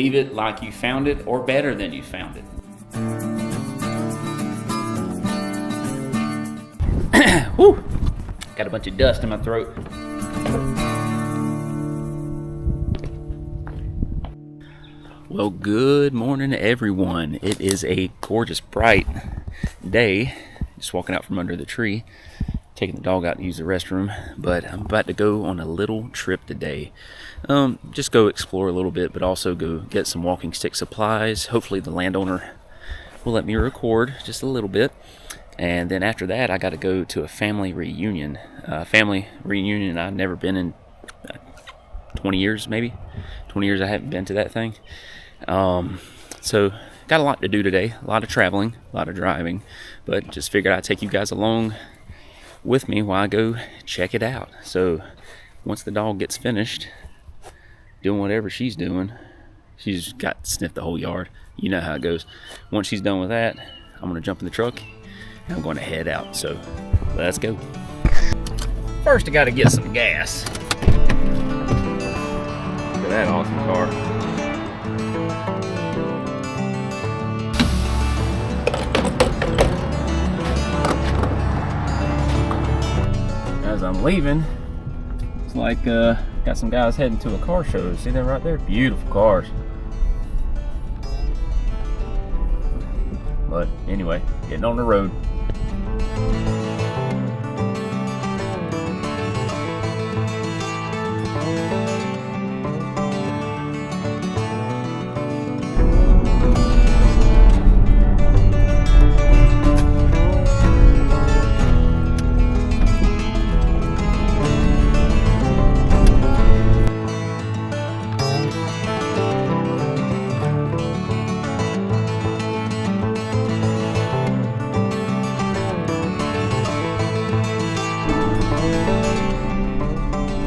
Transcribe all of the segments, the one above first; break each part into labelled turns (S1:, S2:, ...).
S1: leave it like you found it or better than you found it. Whew. Got a bunch of dust in my throat. Well, good morning everyone. It is a gorgeous bright day. Just walking out from under the tree, taking the dog out to use the restroom, but I'm about to go on a little trip today. Just go explore a little bit, but also go get some walking stick supplies. Hopefully the landowner will let me record just a little bit. And then after that, I got to go to a family reunion. I've never been in 20 years, maybe. 20 years I haven't been to that thing. So got a lot to do today. A lot of traveling, a lot of driving. But just figured I'd take you guys along with me while I go check it out. So once the dog gets finished doing whatever she's doing, she's got to sniff the whole yard. You know how it goes. Once she's done with that, I'm going to jump in the truck. I'm going to head out, so let's go. First, I got to get some gas. Look at that awesome car. As I'm leaving, it's like got some guys heading to a car show. See them right there? Beautiful cars. But anyway, getting on the road.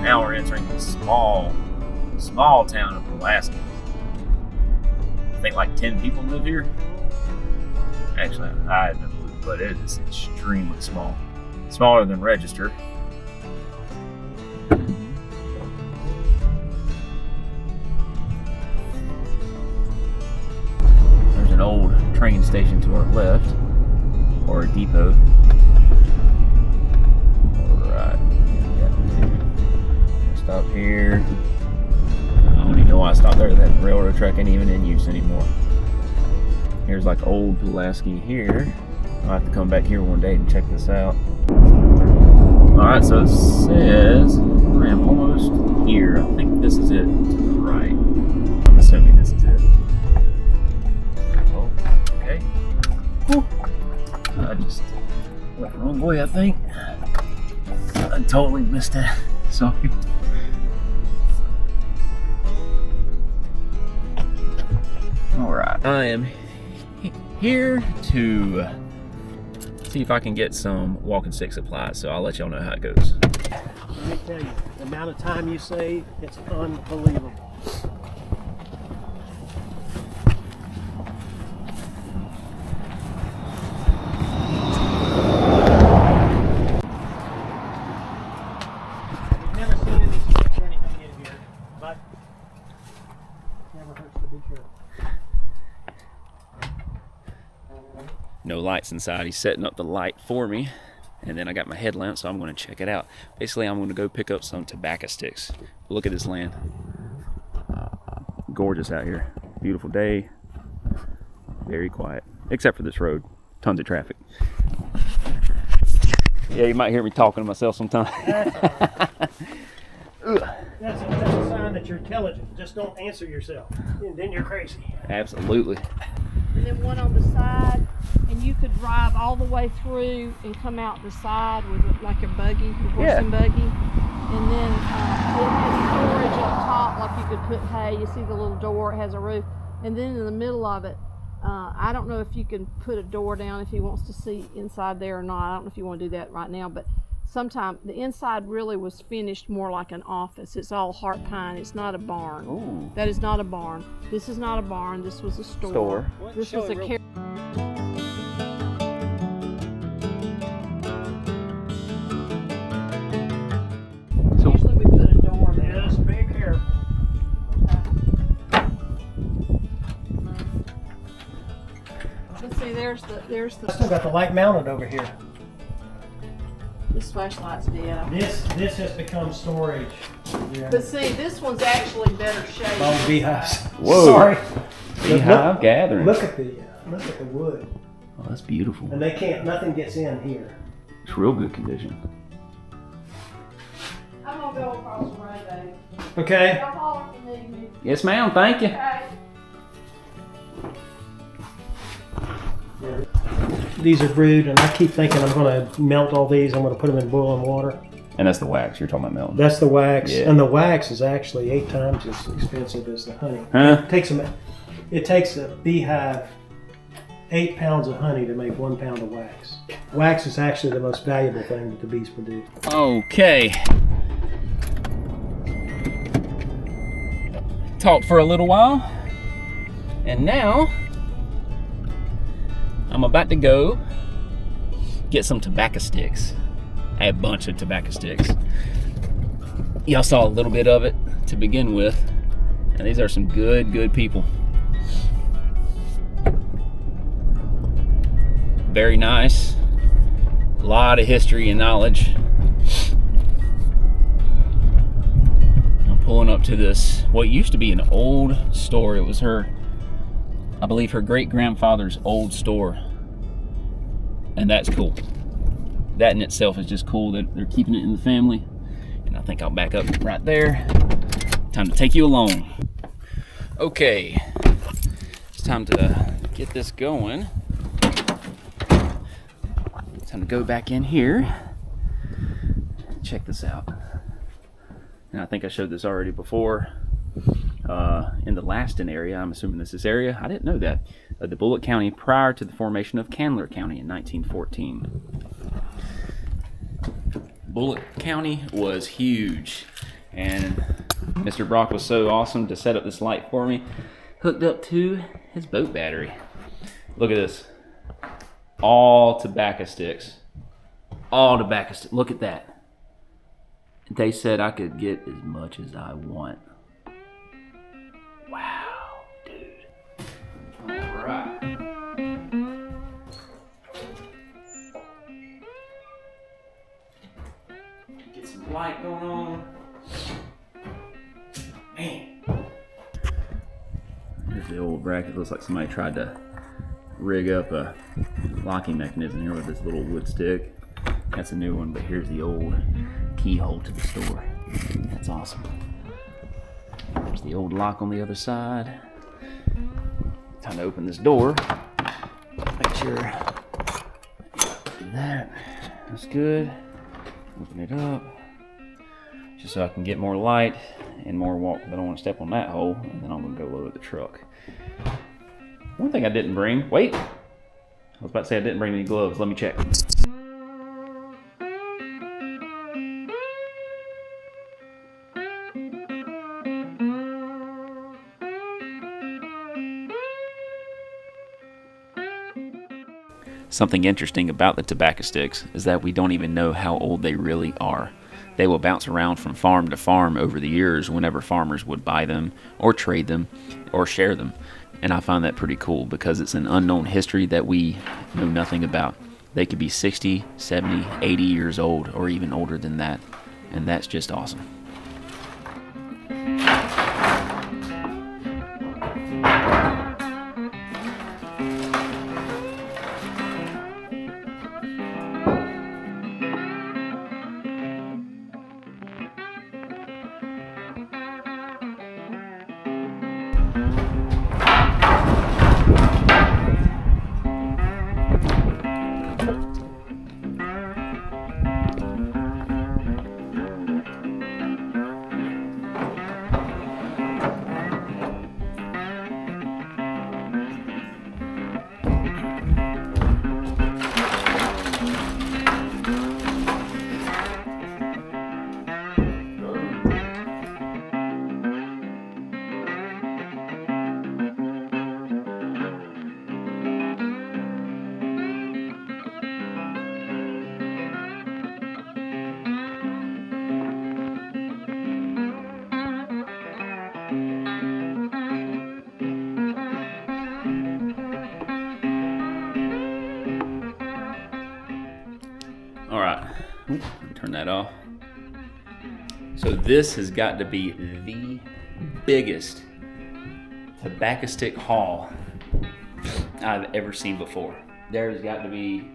S1: Now we're entering the small town of Pulaski. I think like 10 people live here. Actually, I have no clue, but it is extremely small. Smaller than Register. There's an old train station to our left, or a depot. Stop here. I don't even know why I stopped there. That railroad track ain't even in use anymore. Here's like old Pulaski here. I'll have to come back here one day and check this out. Alright, so it says I am almost here. I think this is it. Right. I'm assuming this is it. Oh, okay. Whew. I just went the wrong way, I think. I totally missed that. Sorry. Alright, I am here to see if I can get some walking stick supplies, so I'll let y'all know how it goes.
S2: Let me tell you, the amount of time you save, it's unbelievable. I've never seen any sticks or anything in here, but never hurts to be sure.
S1: No lights inside. He's setting up the light for me, and then I got my headlamp, so I'm going to check it out. Basically, I'm going to go pick up some tobacco sticks. Look at this land. Gorgeous out here. Beautiful day. Very quiet, except for this road. Tons of traffic. Yeah, you might hear me talking to myself sometimes.
S2: That's a sign that you're intelligent. Just don't answer yourself, and then you're crazy.
S1: Absolutely.
S3: And then one on the side, and you could drive all the way through and come out the side with like your buggy, your horse and buggy. And then it has storage up top, like you could put hay. You see the little door, it has a roof. And then in the middle of it, I don't know if you can put a door down if he wants to see inside there or not. I don't know if you want to do that right now, but sometime the inside really was finished more like an office. It's all heart pine. It's not a barn.
S1: Ooh.
S3: That is not a barn. This is not a barn. This was a store. This was a So usually we put a door there.
S2: Just be careful.
S3: Let's see, there's
S2: I still got the light mounted over here.
S3: this flashlight's dead.
S2: This has become storage. Yeah.
S3: But see, this one's actually better shape.
S2: All the beehives.
S1: Whoa.
S2: Sorry.
S1: Beehive gathering.
S2: Look at the wood.
S1: Oh, that's beautiful.
S2: And nothing gets in here.
S1: It's real good condition.
S3: I'm gonna go across the road, baby.
S2: Okay.
S3: Y'all holler if you need me.
S1: Yes, ma'am. Thank you.
S3: Okay.
S2: These are brewed, and I keep thinking I'm going to melt all these. I'm going to put them in boiling water.
S1: And that's the wax you're talking about melting.
S2: That's the wax,
S1: Yeah.
S2: and the wax is actually 8 times as expensive as the honey.
S1: Huh?
S2: It takes a beehive 8 pounds of honey to make 1 pound of wax. Wax is actually the most valuable thing that the bees produce.
S1: Okay. Talked for a little while, and now I'm about to go get some tobacco sticks. I have a bunch of tobacco sticks. Y'all saw a little bit of it to begin with, and these are some good people. Very nice. A lot of history and knowledge. I'm pulling up to this, what used to be an old store. It was I believe her great-grandfather's old store. And that's cool. That in itself is just cool that they're keeping it in the family. And I think I'll back up right there. Time to take you along. Okay, it's time to get this going. Time to go back in here. Check this out. And I think I showed this already before. In the Laston area, I'm assuming this is area, I didn't know that, the Bullitt County prior to the formation of Candler County in 1914. Bullitt County was huge, and Mr. Brock was so awesome to set up this light for me, hooked up to his boat battery. Look at this. All tobacco sticks. All tobacco sticks. Look at that. They said I could get as much as I want. Wow, dude. All right. Get some light going on. Man. There's the old bracket. Looks like somebody tried to rig up a locking mechanism here with this little wood stick. That's a new one, but here's the old keyhole to the store. That's awesome. There's the old lock on the other side. Time to open this door. Make sure that's good. Open it up. Just so I can get more light and more walk. I don't want to step on that hole, and then I'm gonna go load the truck. One thing I didn't bring, wait. I was about to say I didn't bring any gloves. Let me check. Something interesting about the tobacco sticks is that we don't even know how old they really are. They will bounce around from farm to farm over the years whenever farmers would buy them or trade them or share them. And I find that pretty cool because it's an unknown history that we know nothing about. They could be 60, 70, 80 years old or even older than that. And that's just awesome. Ooh, turn that off. So this has got to be the biggest tobacco stick haul I've ever seen before. There's got to be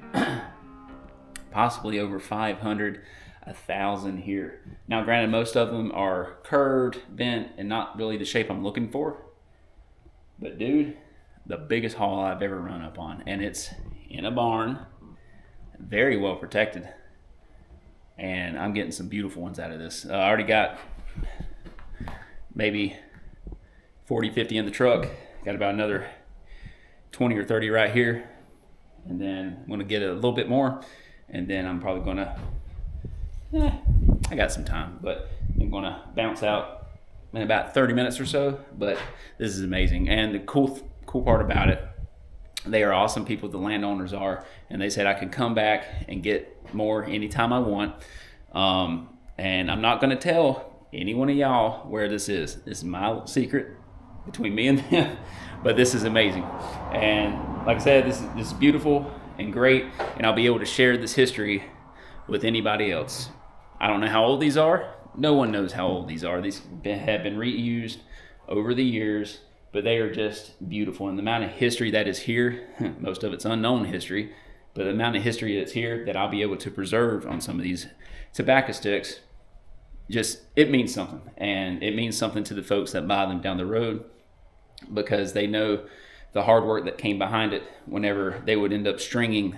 S1: possibly over 500, 1,000 here. Now granted, most of them are curved, bent, and not really the shape I'm looking for. But dude, the biggest haul I've ever run up on, and it's in a barn, very well protected. And I'm getting some beautiful ones out of this. I already got maybe 40, 50 in the truck. Got about another 20 or 30 right here. And then I'm gonna get a little bit more. And then I'm probably gonna, I got some time, but I'm gonna bounce out in about 30 minutes or so. But this is amazing. And the cool part about it, they are awesome people, the landowners are, and they said I can come back and get more anytime I want. And I'm not gonna tell any one of y'all where this is. This is my little secret between me and them, but this is amazing. And like I said, this is beautiful and great, and I'll be able to share this history with anybody else. I don't know how old these are. No one knows how old these are. These have been reused over the years, but they are just beautiful. And the amount of history that is here, most of it's unknown history, but the amount of history that's here that I'll be able to preserve on some of these tobacco sticks, just, it means something. And it means something to the folks that buy them down the road, because they know the hard work that came behind it whenever they would end up stringing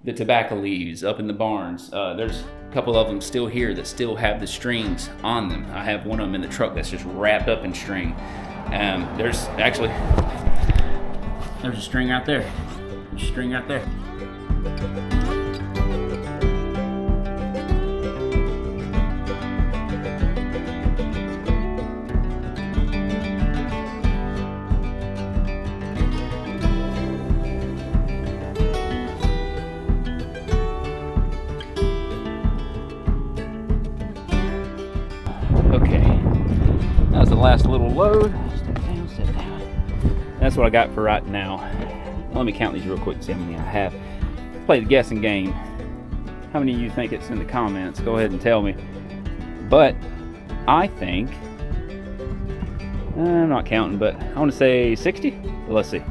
S1: the tobacco leaves up in the barns. There's a couple of them still here that still have the strings on them. I have one of them in the truck that's just wrapped up in string. There's a string out there. There's a string out there. Okay, that was the last little load. Step down, step down. That's what I got for right now. Let me count these real quick and see how many I have. Play the guessing game. How many of you think it's in the comments? Go ahead and tell me. But I think, I'm not counting, but I want to say 60. But let's see.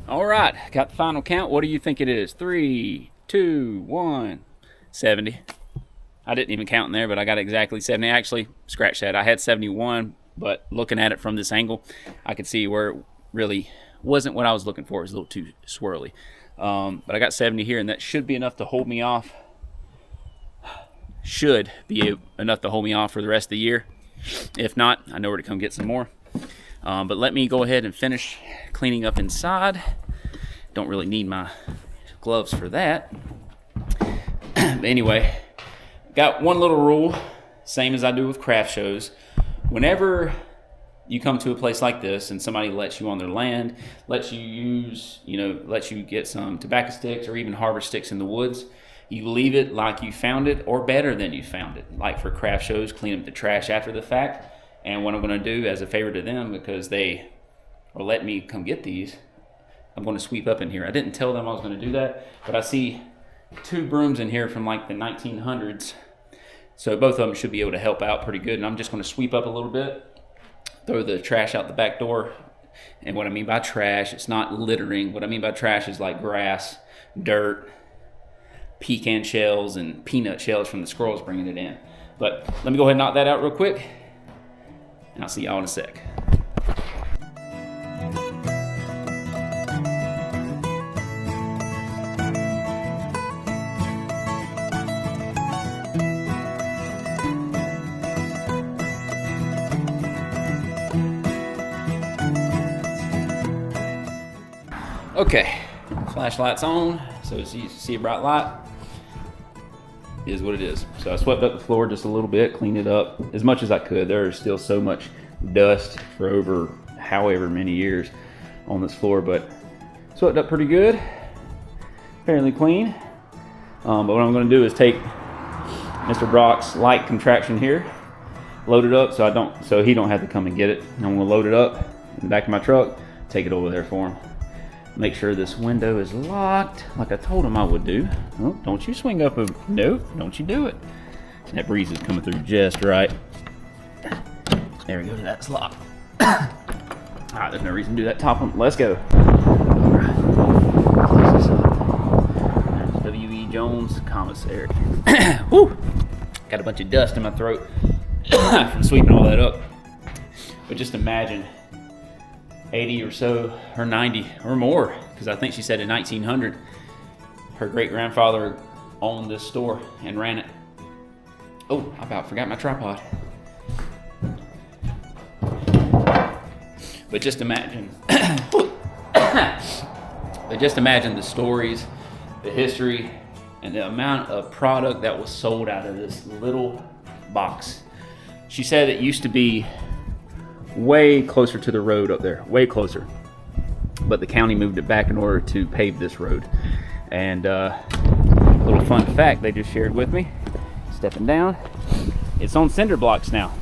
S1: All right, got the final count. What do you think it is? 3, 2, 1, 70. I didn't even count in there, but I got exactly 70. Actually, scratch that. I had 71, but looking at it from this angle, I could see where it really wasn't what I was looking for. It was a little too swirly. But I got 70 here, and that should be enough to hold me off. Should be enough to hold me off for the rest of the year. If not, I know where to come get some more. But let me go ahead and finish cleaning up inside. Don't really need my gloves for that. But anyway, got one little rule, same as I do with craft shows. Whenever you come to a place like this and somebody lets you on their land, lets you use, lets you get some tobacco sticks or even harvest sticks in the woods, you leave it like you found it or better than you found it. Like for craft shows, clean up the trash after the fact. And what I'm going to do as a favor to them, because they are letting me come get these, I'm going to sweep up in here. I didn't tell them I was going to do that, but I see 2 brooms in here from like the 1900s. So both of them should be able to help out pretty good. And I'm just going to sweep up a little bit, throw the trash out the back door. And what I mean by trash, it's not littering. What I mean by trash is like grass, dirt, pecan shells, and peanut shells from the squirrels bringing it in. But let me go ahead and knock that out real quick, and I'll see y'all in a sec. Okay, flashlight's on, so as you see a bright light, is what it is. So I swept up the floor just a little bit, cleaned it up as much as I could. There is still so much dust for over however many years on this floor, but swept up pretty good, fairly clean. But what I'm going to do is take Mr. Brock's light contraption here, load it up so he don't have to come and get it. I'm going to load it up in the back of my truck, take it over there for him. Make sure this window is locked like I told him I would do. Oh, don't you swing up a, no, don't you do it. That breeze is coming through just right. There we go, that's locked. All right, there's no reason to do that top one. Let's go. All right, close this up. There's W.E. Jones commissary. Woo! Got a bunch of dust in my throat from sweeping all that up. But just imagine 80 or so, or 90 or more, because I think she said in 1900, her great-grandfather owned this store and ran it. Oh, I about forgot my tripod. But just imagine, the stories, the history, and the amount of product that was sold out of this little box. She said it used to be way closer to the road up there, way closer. But the county moved it back in order to pave this road. And a little fun fact they just shared with me, stepping down, it's on cinder blocks now.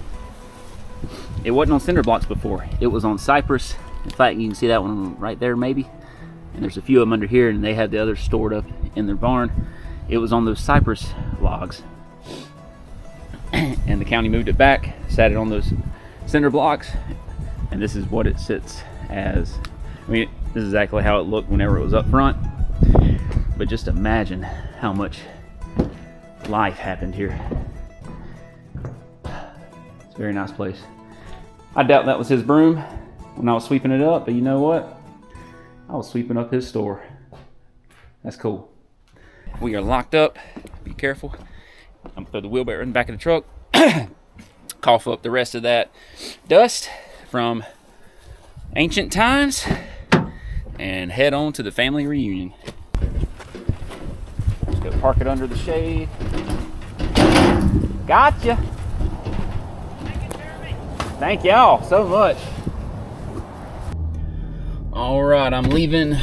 S1: It wasn't on cinder blocks before. It was on cypress. In fact, you can see that one right there maybe. And there's a few of them under here, and they had the others stored up in their barn. It was on those cypress logs. And the county moved it back, sat it on those cinder blocks, and this is what it sits as. I mean, this is exactly how it looked whenever it was up front. But just imagine how much life happened here. It's a very nice place. I doubt that was his broom when I was sweeping it up, but you know what? I was sweeping up his store. That's cool. We are locked up. Be careful. I'm gonna throw the wheelbarrow in the back of the truck. Cough up the rest of that dust from ancient times and head on to the family reunion. Let's go park it under the shade. Gotcha. Thank y'all so much. All right, I'm leaving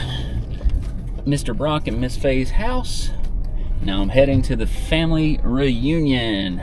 S1: Mr. Brock and Miss Faye's house. Now I'm heading to the family reunion.